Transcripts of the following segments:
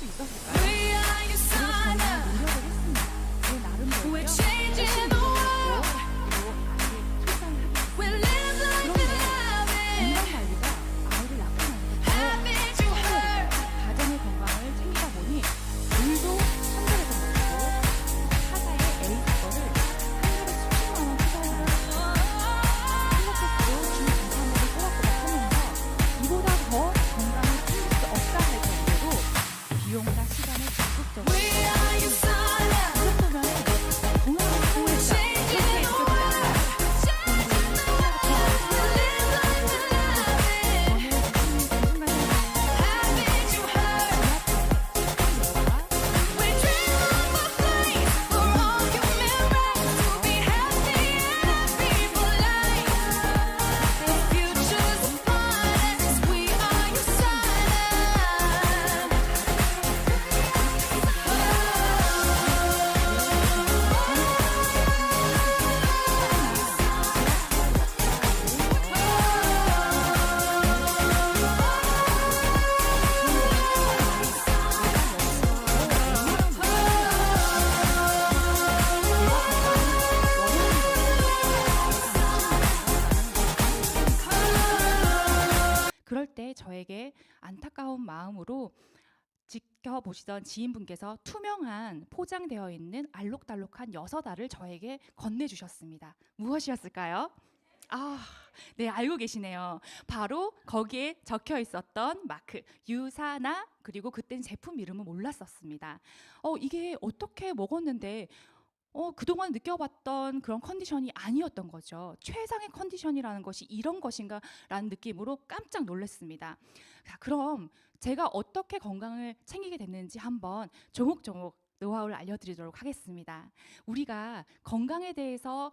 수 있었을까요? 그래서 저는 노력을 했습니다. 제 나름대로요. 열심히 노력을 했고 그리고 아이를 출산하게 됐습니다. 그런데 건강 관리가 아이를 낳고 나서 가정의 건강을 챙기다 보니 물도 선별해서 먹고 타사의 A거를 한 달에 수십만 원 투자를 하고 생각했어도 중간산업을 꼬박꼬박 하면서 이보다 더 건강을 챙길 수 없다 할 정도로 비용과 시간을 적극적으로 이 정도면 건강을 보호했다 이렇게 느껴지잖아요. 그럴 때 저에게 안타까운 마음으로 지켜보시던 지인분께서 투명한 포장되어 있는 알록달록한 6알을 저에게 건네주셨습니다. 무엇이었을까요? 네, 알고 계시네요. 바로 거기에 적혀 있었던 마크, 유사나, 그리고 그땐 제품 이름은 몰랐었습니다. 이게 어떻게 먹었는데 그동안 느껴봤던 그런 컨디션이 아니었던 거죠. 최상의 컨디션이라는 것이 이런 것인가 라는 느낌으로 깜짝 놀랐습니다. 자, 그럼 제가 어떻게 건강을 챙기게 됐는지 한번 조목조목 노하우를 알려드리도록 하겠습니다. 우리가 건강에 대해서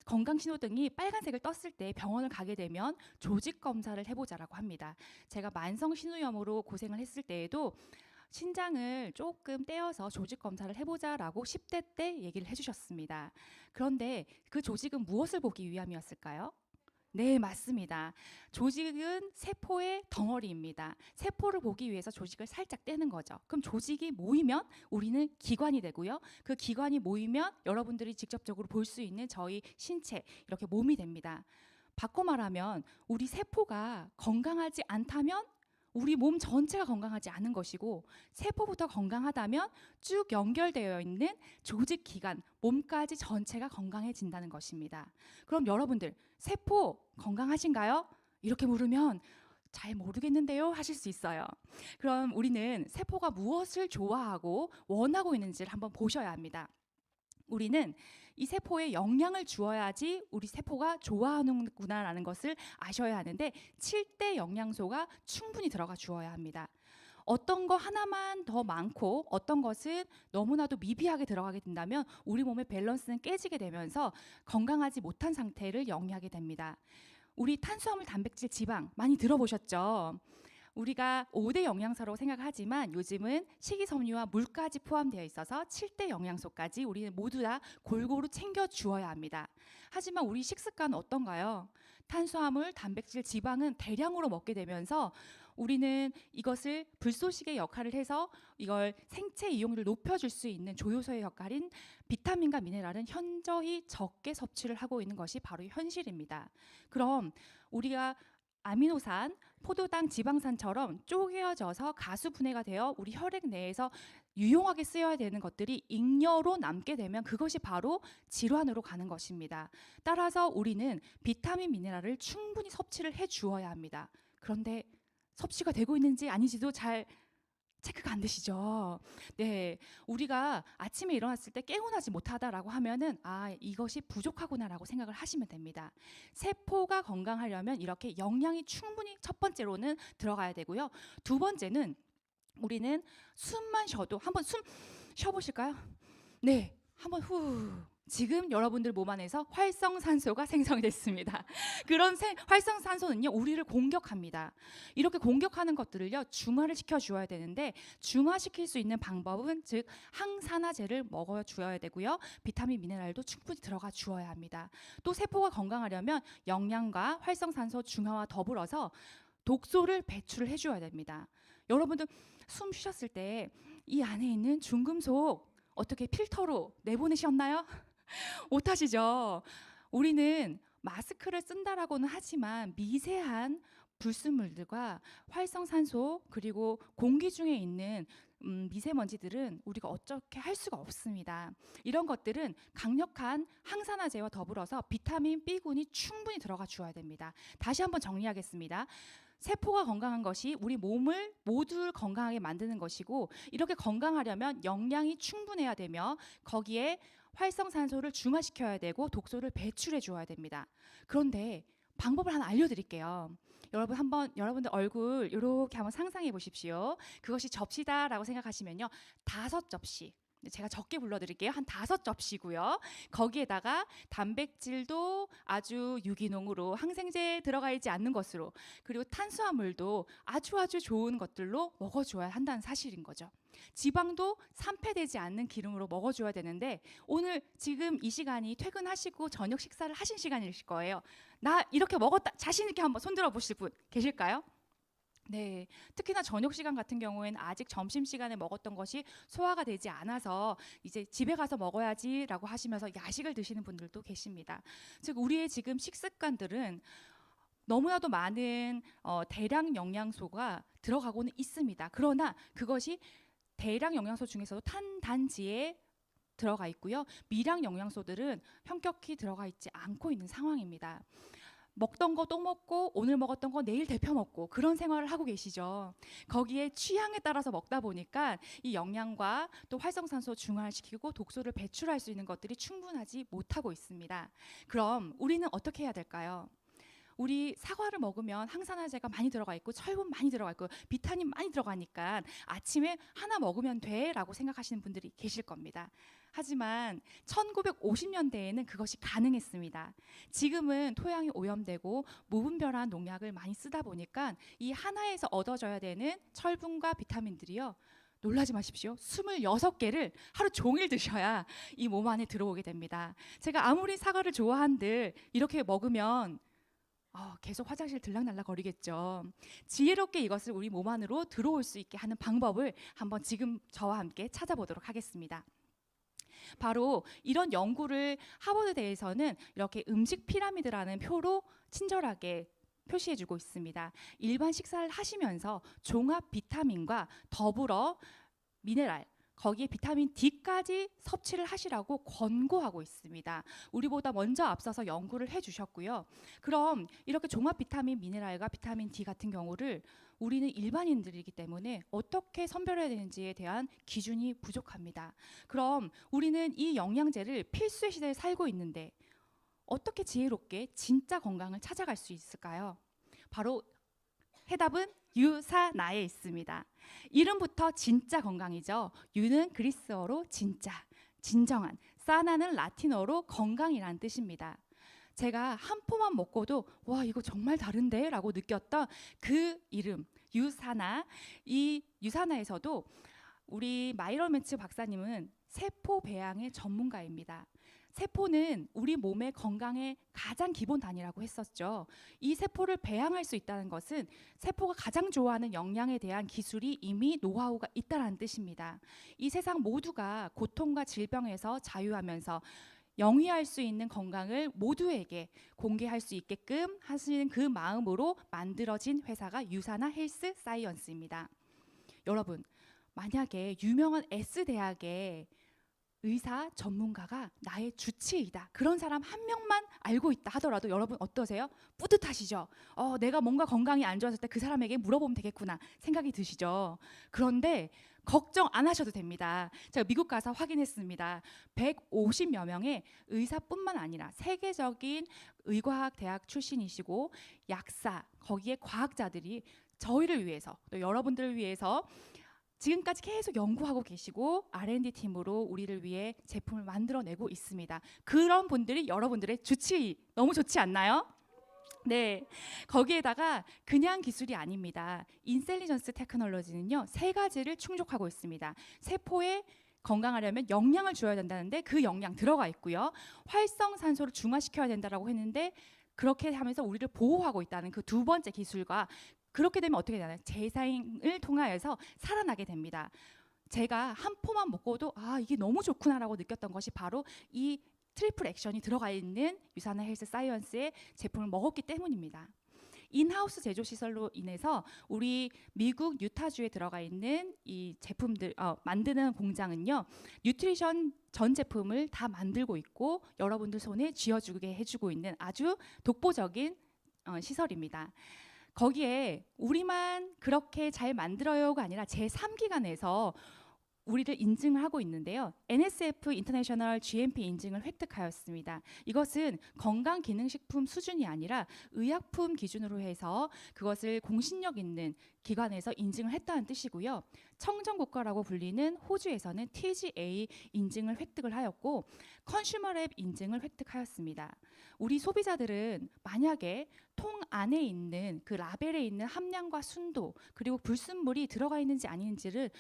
건강 신호등이 빨간색을 떴을 때 병원을 가게 되면 조직 검사를 해보자라고 합니다. 제가 만성 신우염으로 고생을 했을 때에도 신장을 조금 떼어서 조직 검사를 해보자라고 10대 때 얘기를 해주셨습니다. 그런데 그 조직은 무엇을 보기 위함이었을까요? 네, 맞습니다. 조직은 세포의 덩어리입니다. 세포를 보기 위해서 조직을 살짝 떼는 거죠. 그럼 조직이 모이면 우리는 기관이 되고요. 그 기관이 모이면 여러분들이 직접적으로 볼 수 있는 저희 신체, 이렇게 몸이 됩니다. 바꿔 말하면 우리 세포가 건강하지 않다면 우리 몸 전체가 건강하지 않은 것이고, 세포부터 건강하다면 쭉 연결되어 있는 조직 기관, 몸까지 전체가 건강해진다는 것입니다. 그럼 여러분들 세포 건강하신가요? 이렇게 물으면 잘 모르겠는데요 하실 수 있어요. 그럼 우리는 세포가 무엇을 좋아하고 원하고 있는지를 한번 보셔야 합니다. 우리는 이 세포에 영양을 주어야지 우리 세포가 좋아하는구나라는 것을 아셔야 하는데 7대 영양소가 충분히 들어가 주어야 합니다. 어떤 거 하나만 더 많고 어떤 것은 너무나도 미비하게 들어가게 된다면 우리 몸의 밸런스는 깨지게 되면서 건강하지 못한 상태를 영위하게 됩니다. 우리 탄수화물, 단백질, 지방 많이 들어보셨죠? 우리가 5대 영양소라고 생각하지만 요즘은 식이섬유와 물까지 포함되어 있어서 7대 영양소까지 우리는 모두 다 골고루 챙겨 주어야 합니다. 하지만 우리 식습관은 어떤가요? 탄수화물, 단백질, 지방은 대량으로 먹게 되면서 우리는 이것을 불쏘시개 역할을 해서 이걸 생체 이용률을 높여줄 수 있는 조효소의 역할인 비타민과 미네랄은 현저히 적게 섭취를 하고 있는 것이 바로 현실입니다. 그럼 우리가 아미노산, 포도당, 지방산처럼 쪼개어져서 가수분해가 되어 우리 혈액 내에서 유용하게 쓰여야 되는 것들이 잉여로 남게 되면 그것이 바로 질환으로 가는 것입니다. 따라서 우리는 비타민, 미네랄을 충분히 섭취를 해 주어야 합니다. 그런데 섭취가 되고 있는지 아닌지도 잘 체크가 안 되시죠? 네, 우리가 아침에 일어났을 때 개운하지 못하다라고 하면은 이것이 부족하구나라고 생각을 하시면 됩니다. 세포가 건강하려면 이렇게 영양이 충분히 첫 번째로는 들어가야 되고요. 두 번째는 우리는 숨만 쉬어도 한번 숨 쉬어보실까요? 네, 한번 후. 지금 여러분들 몸 안에서 활성산소가 생성이 됐습니다. 그런 활성산소는요, 우리를 공격합니다. 이렇게 공격하는 것들을요, 중화를 시켜주어야 되는데 중화시킬 수 있는 방법은 즉 항산화제를 먹어주어야 되고요. 비타민, 미네랄도 충분히 들어가 주어야 합니다. 또 세포가 건강하려면 영양과 활성산소 중화와 더불어서 독소를 배출을 해줘야 됩니다. 여러분들 숨 쉬셨을 때 이 안에 있는 중금속 어떻게 필터로 내보내셨나요? 못하시죠? 우리는 마스크를 쓴다라고는 하지만 미세한 불순물들과 활성산소 그리고 공기 중에 있는 미세먼지들은 우리가 어떻게 할 수가 없습니다. 이런 것들은 강력한 항산화제와 더불어서 비타민 B군이 충분히 들어가 주어야 됩니다. 다시 한번 정리하겠습니다. 세포가 건강한 것이 우리 몸을 모두 건강하게 만드는 것이고, 이렇게 건강하려면 영양이 충분해야 되며 거기에 활성산소를 중화시켜야 되고 독소를 배출해 주어야 됩니다. 그런데 방법을 하나 알려드릴게요. 여러분들 얼굴 이렇게 한번 상상해 보십시오. 그것이 접시다라고 생각하시면요, 5접시, 제가 적게 불러드릴게요. 한 5접시고요. 거기에다가 단백질도 아주 유기농으로 항생제 들어가 있지 않는 것으로, 그리고 탄수화물도 아주 좋은 것들로 먹어줘야 한다는 사실인 거죠. 지방도 산패되지 않는 기름으로 먹어줘야 되는데, 오늘 지금 이 시간이 퇴근하시고 저녁 식사를 하신 시간이실 거예요. 나 이렇게 먹었다 자신 있게 한번 손들어 보실 분 계실까요? 네, 특히나 저녁 시간 같은 경우에는 아직 점심 시간에 먹었던 것이 소화가 되지 않아서 이제 집에 가서 먹어야지라고 하시면서 야식을 드시는 분들도 계십니다. 즉 우리의 지금 식습관들은 너무나도 많은 대량 영양소가 들어가고는 있습니다. 그러나 그것이 대량 영양소 중에서도 탄단지에 들어가 있고요, 미량 영양소들은 현격히 들어가 있지 않고 있는 상황입니다. 먹던 거 또 먹고 오늘 먹었던 거 내일 데펴 먹고 그런 생활을 하고 계시죠. 거기에 취향에 따라서 먹다 보니까 이 영양과 또 활성산소 중화시키고 독소를 배출할 수 있는 것들이 충분하지 못하고 있습니다. 그럼 우리는 어떻게 해야 될까요? 우리 사과를 먹으면 항산화제가 많이 들어가 있고 철분 많이 들어가 있고 비타민 많이 들어가니까 아침에 하나 먹으면 돼 라고 생각하시는 분들이 계실 겁니다. 하지만 1950년대에는 그것이 가능했습니다. 지금은 토양이 오염되고 무분별한 농약을 많이 쓰다 보니까 이 하나에서 얻어져야 되는 철분과 비타민들이요, 놀라지 마십시오, 26개를 하루 종일 드셔야 이 몸 안에 들어오게 됩니다. 제가 아무리 사과를 좋아한들 이렇게 먹으면 계속 화장실 들락날락 거리겠죠. 지혜롭게 이것을 우리 몸 안으로 들어올 수 있게 하는 방법을 한번 지금 저와 함께 찾아보도록 하겠습니다. 바로 이런 연구를 하버드대에서는 이렇게 음식 피라미드라는 표로 친절하게 표시해주고 있습니다. 일반 식사를 하시면서 종합 비타민과 더불어 미네랄, 거기에 비타민 D까지 섭취를 하시라고 권고하고 있습니다. 우리보다 먼저 앞서서 연구를 해주셨고요. 그럼 이렇게 종합 비타민, 미네랄과 비타민 D 같은 경우를 우리는 일반인들이기 때문에 어떻게 선별해야 되는지에 대한 기준이 부족합니다. 그럼 우리는 이 영양제를 필수의 시대에 살고 있는데 어떻게 지혜롭게 진짜 건강을 찾아갈 수 있을까요? 바로 해답은 유사나에 있습니다. 이름부터 진짜 건강이죠. 유는 그리스어로 진짜, 진정한, 사나는 라틴어로 건강이란 뜻입니다. 제가 한 포만 먹고도 와 이거 정말 다른데 라고 느꼈던 그 이름 유사나, 이 유사나에서도 우리 마이럴맨츠 박사님은 세포 배양의 전문가입니다. 세포는 우리 몸의 건강의 가장 기본 단위라고 했었죠. 이 세포를 배양할 수 있다는 것은 세포가 가장 좋아하는 영양에 대한 기술이 이미 노하우가 있다는 뜻입니다. 이 세상 모두가 고통과 질병에서 자유하면서 영위할 수 있는 건강을 모두에게 공개할 수 있게끔 하시는 그 마음으로 만들어진 회사가 유사나 헬스 사이언스입니다. 여러분, 만약에 유명한 S대학의 의사 전문가가 나의 주치의다, 그런 사람 한 명만 알고 있다 하더라도 여러분 어떠세요? 뿌듯하시죠? 내가 뭔가 건강이 안 좋았을 때 그 사람에게 물어보면 되겠구나 생각이 드시죠? 그런데 걱정 안 하셔도 됩니다. 제가 미국 가서 확인했습니다. 150여 명의 의사뿐만 아니라 세계적인 의과학 대학 출신이시고 약사, 거기에 과학자들이 저희를 위해서 또 여러분들을 위해서 지금까지 계속 연구하고 계시고 R&D 팀으로 우리를 위해 제품을 만들어내고 있습니다. 그런 분들이 여러분들의 주치의, 너무 좋지 않나요? 네, 거기에다가 그냥 기술이 아닙니다. 인텔리전스 테크놀로지는요 3가지를 충족하고 있습니다. 세포에 건강하려면 영양을 줘야 된다는데 그 영양 들어가 있고요, 활성산소를 중화시켜야 된다라고 했는데 그렇게 하면서 우리를 보호하고 있다는 그 2번째 기술과 그렇게 되면 어떻게 되나요? 재사용을 통하여서 살아나게 됩니다. 제가 한 포만 먹고도 아 이게 너무 좋구나라고 느꼈던 것이 바로 이 트리플 액션이 들어가 있는 유산화 헬스 사이언스의 제품을 먹었기 때문입니다. 인하우스 제조 시설로 인해서 우리 미국 유타주에 들어가 있는 이 제품들 만드는 공장은요, 뉴트리션 전 제품을 다 만들고 있고 여러분들 손에 쥐어주게 해주고 있는 아주 독보적인 시설입니다. 거기에 우리만 그렇게 잘 만들어요가 아니라 제3기관에서 우리를 인증을 하고 있는데요. NSF 인터내셔널 GMP 인증을 획득하였습니다. 이것은 건강기능식품 수준이 아니라 의약품 기준으로 해서 그것을 공신력 있는 기관에서 인증을 했다는 뜻이고요. 청정국가라고 불리는 호주에서는 TGA 인증을 획득을 하였고 컨슈머랩 인증을 획득하였습니다. 우리 소비자들은 만약에 통 안에 있는 그 라벨에 있는 함량과 순도 그리고 불순물이 들어가 있는지 아닌지를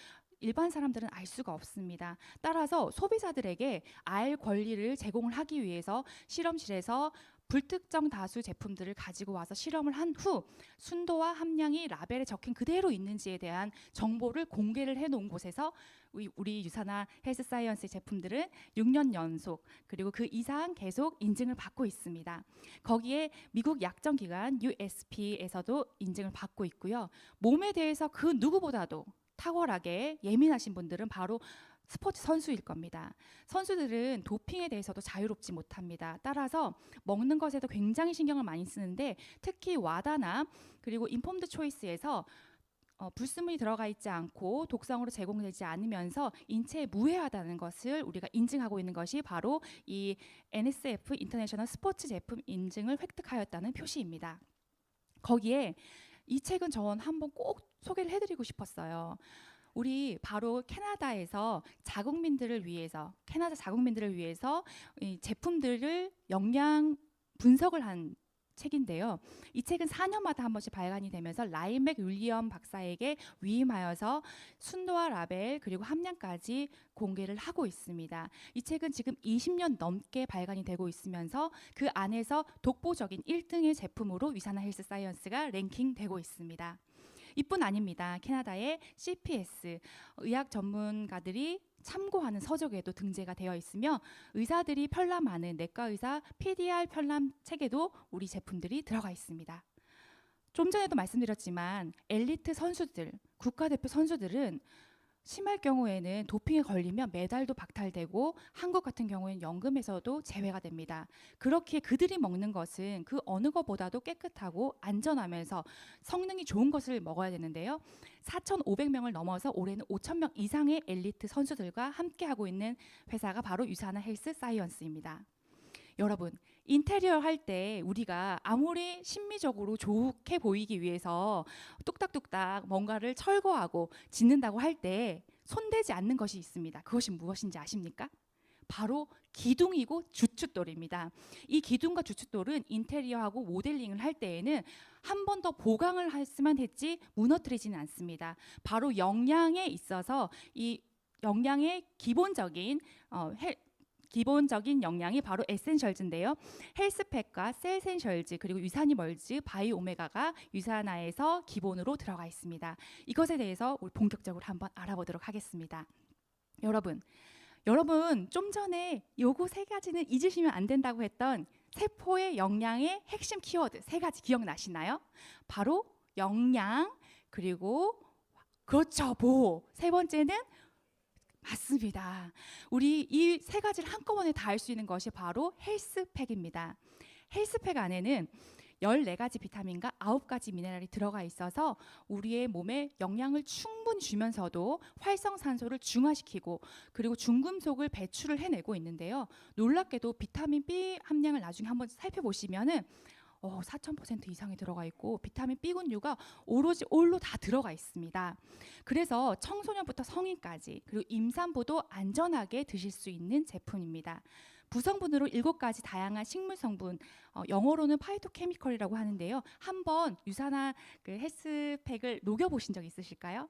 일반 사람들은 알 수가 없습니다. 따라서 소비자들에게 알 권리를 제공을 하기 위해서 실험실에서 불특정 다수 제품들을 가지고 와서 실험을 한 후 순도와 함량이 라벨에 적힌 그대로 있는지에 대한 정보를 공개를 해놓은 곳에서 우리 유산화 헬스 사이언스 제품들은 6년 연속 그리고 그 이상 계속 인증을 받고 있습니다. 거기에 미국 약정기관 USP에서도 인증을 받고 있고요. 몸에 대해서 그 누구보다도 탁월하게 예민하신 분들은 바로 스포츠 선수일 겁니다. 선수들은 도핑에 대해서도 자유롭지 못합니다. 따라서 먹는 것에도 굉장히 신경을 많이 쓰는데 특히 와다나 그리고 인폼드 초이스에서 불순물이 들어가 있지 않고 독성으로 제공되지 않으면서 인체에 무해하다는 것을 우리가 인증하고 있는 것이 바로 이 NSF 인터내셔널 스포츠 제품 인증을 획득하였다는 표시입니다. 거기에 이 책은 전 한번 꼭 소개를 해드리고 싶었어요. 우리 바로 캐나다에서 캐나다 자국민들을 위해서 이 제품들을 영양 분석을 한 책인데요. 이 책은 4년마다 한 번씩 발간이 되면서 라이맥 윌리엄 박사에게 위임하여서 순도와 라벨 그리고 함량까지 공개를 하고 있습니다. 이 책은 지금 20년 넘게 발간이 되고 있으면서 그 안에서 독보적인 1등의 제품으로 유산화 헬스 사이언스가 랭킹되고 있습니다. 이뿐 아닙니다. 캐나다의 CPS 의학 전문가들이 참고하는 서적에도 등재가 되어 있으며 의사들이 편람하는 내과의사 PDR 편람 책에도 우리 제품들이 들어가 있습니다. 좀 전에도 말씀드렸지만 엘리트 선수들, 국가대표 선수들은 심할 경우에는 도핑에 걸리면 메달도 박탈되고 한국 같은 경우에는 연금에서도 제외가 됩니다. 그렇게 그들이 먹는 것은 그 어느 것보다도 깨끗하고 안전하면서 성능이 좋은 것을 먹어야 되는데요. 4,500명을 넘어서 올해는 5,000명 이상의 엘리트 선수들과 함께하고 있는 회사가 바로 유산화 헬스 사이언스입니다. 여러분, 인테리어 할 때 우리가 아무리 심미적으로 좋게 보이기 위해서 뚝딱뚝딱 뭔가를 철거하고 짓는다고 할 때 손대지 않는 것이 있습니다. 그것이 무엇인지 아십니까? 바로 기둥이고 주춧돌입니다. 이 기둥과 주춧돌은 인테리어하고 모델링을 할 때에는 한 번 더 보강을 했으면 했지 무너뜨리지는 않습니다. 바로 영양에 있어서 이 영양의 기본적인 영양이 바로 에센셜즈인데요. 헬스팩과 셀센셜즈 그리고 유산이멀즈, 바이오메가가 유산화에서 기본으로 들어가 있습니다. 이것에 대해서 우리 본격적으로 한번 알아보도록 하겠습니다. 여러분 좀 전에 요거 세 가지는 잊으시면 안 된다고 했던 세포의 영양의 핵심 키워드 세 가지 기억나시나요? 바로 영양 그리고 그렇죠 보호 세 번째는 맞습니다. 우리 이 세 가지를 한꺼번에 다 할 수 있는 것이 바로 헬스팩입니다. 헬스팩 안에는 14가지 비타민과 9가지 미네랄이 들어가 있어서 우리의 몸에 영양을 충분히 주면서도 활성산소를 중화시키고 그리고 중금속을 배출을 해내고 있는데요. 놀랍게도 비타민 B 함량을 나중에 한번 살펴보시면은 4,000% 이상이 들어가 있고 비타민 B군류가 오로지 올로 다 들어가 있습니다. 그래서 청소년부터 성인까지 그리고 임산부도 안전하게 드실 수 있는 제품입니다. 부성분으로 7가지 다양한 식물 성분, 영어로는 파이토케미컬이라고 하는데요. 한번 유산화 헬스팩을 녹여보신 적 있으실까요?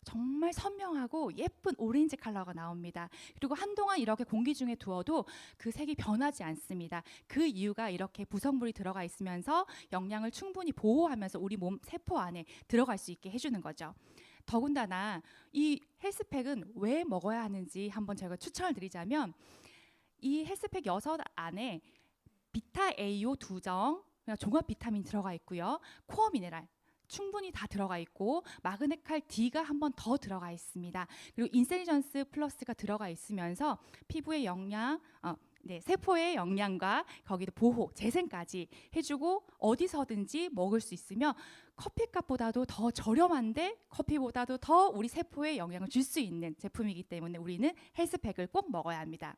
정말 선명하고 예쁜 오렌지 컬러가 나옵니다. 그리고 한동안 이렇게 공기 중에 두어도 그 색이 변하지 않습니다. 그 이유가 이렇게 부성물이 들어가 있으면서 영양을 충분히 보호하면서 우리 몸 세포 안에 들어갈 수 있게 해주는 거죠. 더군다나 이 헬스팩은 왜 먹어야 하는지 한번 제가 추천을 드리자면, 이 헬스팩 6 안에 비타 AO 2정 종합 비타민 들어가 있고요. 코어 미네랄 충분히 다 들어가 있고, 마그네칼 D가 한 번 더 들어가 있습니다. 그리고 인셀리전스 플러스가 들어가 있으면서 피부의 영양, 세포의 영양과 거기도 보호, 재생까지 해주고 어디서든지 먹을 수 있으며, 커피값보다도 더 저렴한데 커피보다도 더 우리 세포에 영향을 줄 수 있는 제품이기 때문에 우리는 헬스팩을 꼭 먹어야 합니다.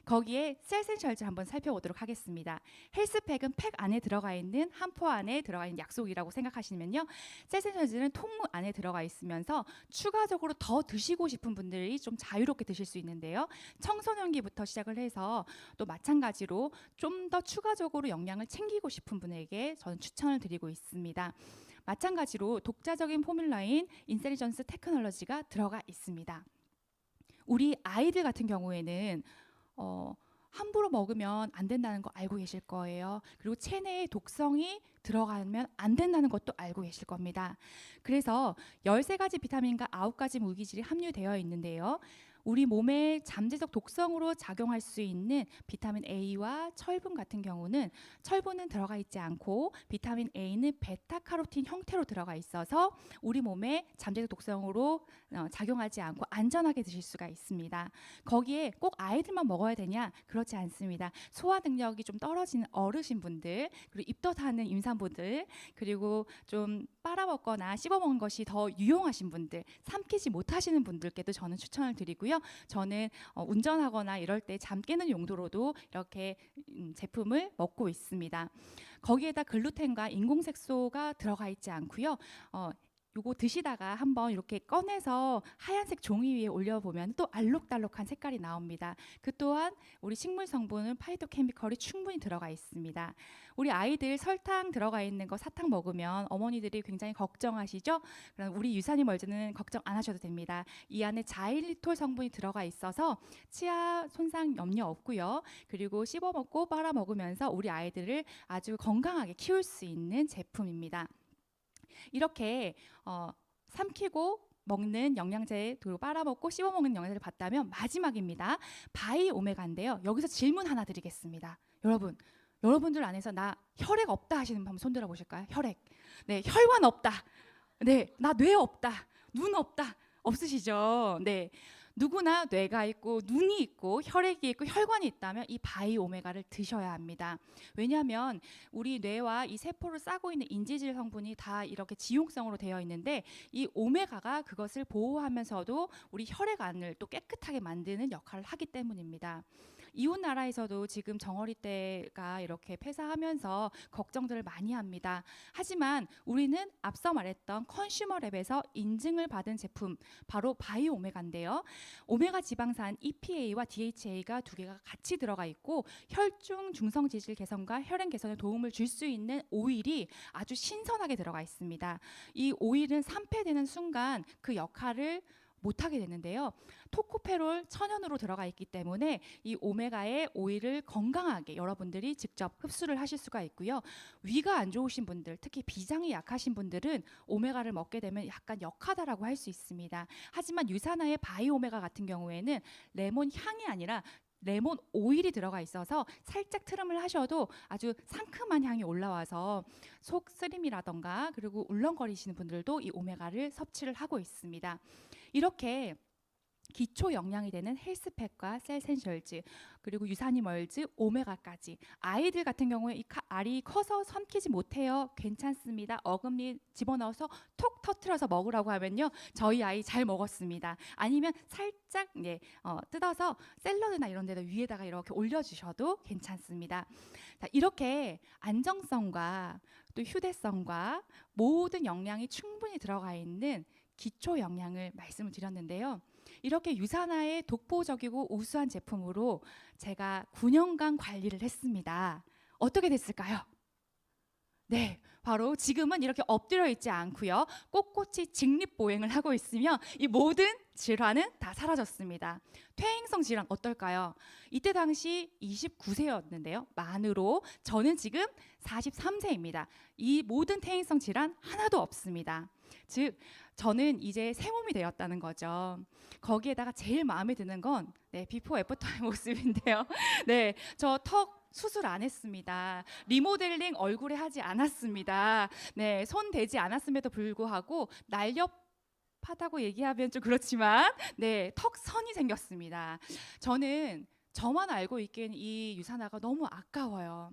거기에 셀센셜즈 한번 살펴보도록 하겠습니다. 헬스팩은 팩 안에 들어가 있는, 한 포 안에 들어가 있는 약속이라고 생각하시면요, 셀센셜즈는 통무 안에 들어가 있으면서 추가적으로 더 드시고 싶은 분들이 좀 자유롭게 드실 수 있는데요, 청소년기부터 시작을 해서 또 마찬가지로 좀 더 추가적으로 영양을 챙기고 싶은 분에게 저는 추천을 드리고 있습니다. 마찬가지로 독자적인 포뮬러인 인셀리전스 테크놀로지가 들어가 있습니다. 우리 아이들 같은 경우에는 함부로 먹으면 안 된다는 거 알고 계실 거예요. 그리고 체내에 독성이 들어가면 안 된다는 것도 알고 계실 겁니다. 그래서 13가지 비타민과 9가지 무기질이 함유되어 있는데요, 우리 몸에 잠재적 독성으로 작용할 수 있는 비타민 A와 철분 같은 경우는, 철분은 들어가 있지 않고 비타민 A는 베타카로틴 형태로 들어가 있어서 우리 몸에 잠재적 독성으로 작용하지 않고 안전하게 드실 수가 있습니다. 거기에 꼭 아이들만 먹어야 되냐? 그렇지 않습니다. 소화 능력이 좀 떨어지는 어르신분들, 그리고 입덧하는 임산부들, 그리고 좀 빨아먹거나 씹어먹는 것이 더 유용하신 분들, 삼키지 못하시는 분들께도 저는 추천을 드리고요. 저는 운전하거나 이럴 때 잠 깨는 용도로도 이렇게 제품을 먹고 있습니다. 거기에다 글루텐과 인공색소가 들어가 있지 않고요. 요거 드시다가 한번 이렇게 꺼내서 하얀색 종이 위에 올려보면 또 알록달록한 색깔이 나옵니다. 그 또한 우리 식물 성분은 파이토케미컬이 충분히 들어가 있습니다. 우리 아이들 설탕 들어가 있는 거 사탕 먹으면 어머니들이 굉장히 걱정하시죠? 그럼 우리 유산균 멀즈는 걱정 안 하셔도 됩니다. 이 안에 자일리톨 성분이 들어가 있어서 치아 손상 염려 없고요. 그리고 씹어 먹고 빨아 먹으면서 우리 아이들을 아주 건강하게 키울 수 있는 제품입니다. 이렇게 삼키고 먹는 영양제, 그리고 빨아먹고 씹어먹는 영양제를 봤다면 마지막입니다. 바이 오메가인데요. 여기서 질문 하나 드리겠습니다. 여러분들 안에서 나 혈액 없다 하시는 분 한번 손들어 보실까요? 혈액. 네, 혈관 없다. 네, 나 뇌 없다. 눈 없다. 없으시죠? 네. 누구나 뇌가 있고 눈이 있고 혈액이 있고 혈관이 있다면 이 바이 오메가를 드셔야 합니다. 왜냐하면 우리 뇌와 이 세포를 싸고 있는 인지질 성분이 다 이렇게 지용성으로 되어 있는데, 이 오메가가 그것을 보호하면서도 우리 혈액안을 또 깨끗하게 만드는 역할을 하기 때문입니다. 이웃 나라에서도 지금 정어리 떼가 이렇게 폐사하면서 걱정들을 많이 합니다. 하지만 우리는 앞서 말했던 컨슈머랩에서 인증을 받은 제품, 바로 바이오 오메가인데요. 오메가 지방산 EPA와 DHA가 두 개가 같이 들어가 있고, 혈중 중성 지질 개선과 혈행 개선에 도움을 줄 수 있는 오일이 아주 신선하게 들어가 있습니다. 이 오일은 산패되는 순간 그 역할을 못하게 되는데요. 토코페롤 천연으로 들어가 있기 때문에 이 오메가의 오일을 건강하게 여러분들이 직접 흡수를 하실 수가 있고요. 위가 안 좋으신 분들, 특히 비장이 약하신 분들은 오메가를 먹게 되면 약간 역하다라고 할 수 있습니다. 하지만 유산화의 바이오메가 같은 경우에는 레몬 향이 아니라 레몬 오일이 들어가 있어서 살짝 트름을 하셔도 아주 상큼한 향이 올라와서 속 쓰림이라던가 그리고 울렁거리시는 분들도 이 오메가를 섭취를 하고 있습니다. 이렇게 기초 영양이 되는 헬스팩과 셀센셜즈, 그리고 유산균 멀즈, 오메가까지, 아이들 같은 경우에 이 알이 커서 삼키지 못해요. 괜찮습니다. 어금니 집어넣어서 톡 터트려서 먹으라고 하면요, 저희 아이 잘 먹었습니다. 아니면 살짝 뜯어서 샐러드나 이런 데다 위에다가 이렇게 올려주셔도 괜찮습니다. 자, 이렇게 안정성과 또 휴대성과 모든 영양이 충분히 들어가 있는 기초 영양을 말씀을 드렸는데요. 이렇게 유산화의 독보적이고 우수한 제품으로 제가 9년간 관리를 했습니다. 어떻게 됐을까요? 네, 바로 지금은 이렇게 엎드려 있지 않고요. 꼿꼿이 직립보행을 하고 있으며 이 모든 질환은 다 사라졌습니다. 퇴행성 질환 어떨까요? 이때 당시 29세였는데요. 만으로 저는 지금 43세입니다. 이 모든 퇴행성 질환 하나도 없습니다. 즉 저는 이제 새 몸이 되었다는 거죠. 거기에다가 제일 마음에 드는 건 비포 애프터의 모습인데요. 네, 저 턱 수술 안 했습니다. 리모델링 얼굴에 하지 않았습니다. 네, 손 대지 않았음에도 불구하고 날렵하다고 얘기하면 좀 그렇지만 턱선이 생겼습니다. 저는 저만 알고 있기엔 이 유산화가 너무 아까워요.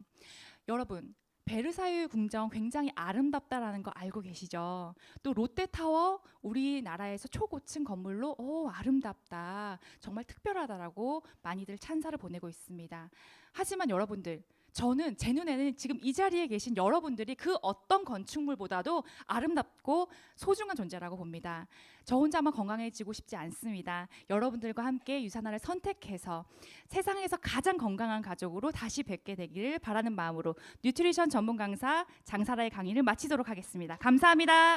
여러분, 베르사유 궁정 굉장히 아름답다라는 거 알고 계시죠? 또 롯데타워 우리나라에서 초고층 건물로 아름답다, 정말 특별하다라고 많이들 찬사를 보내고 있습니다. 하지만 여러분들, 저는 제 눈에는 지금 이 자리에 계신 여러분들이 그 어떤 건축물보다도 아름답고 소중한 존재라고 봅니다. 저 혼자만 건강해지고 싶지 않습니다. 여러분들과 함께 유산화를 선택해서 세상에서 가장 건강한 가족으로 다시 뵙게 되기를 바라는 마음으로 뉴트리션 전문 강사 장사라의 강의를 마치도록 하겠습니다. 감사합니다.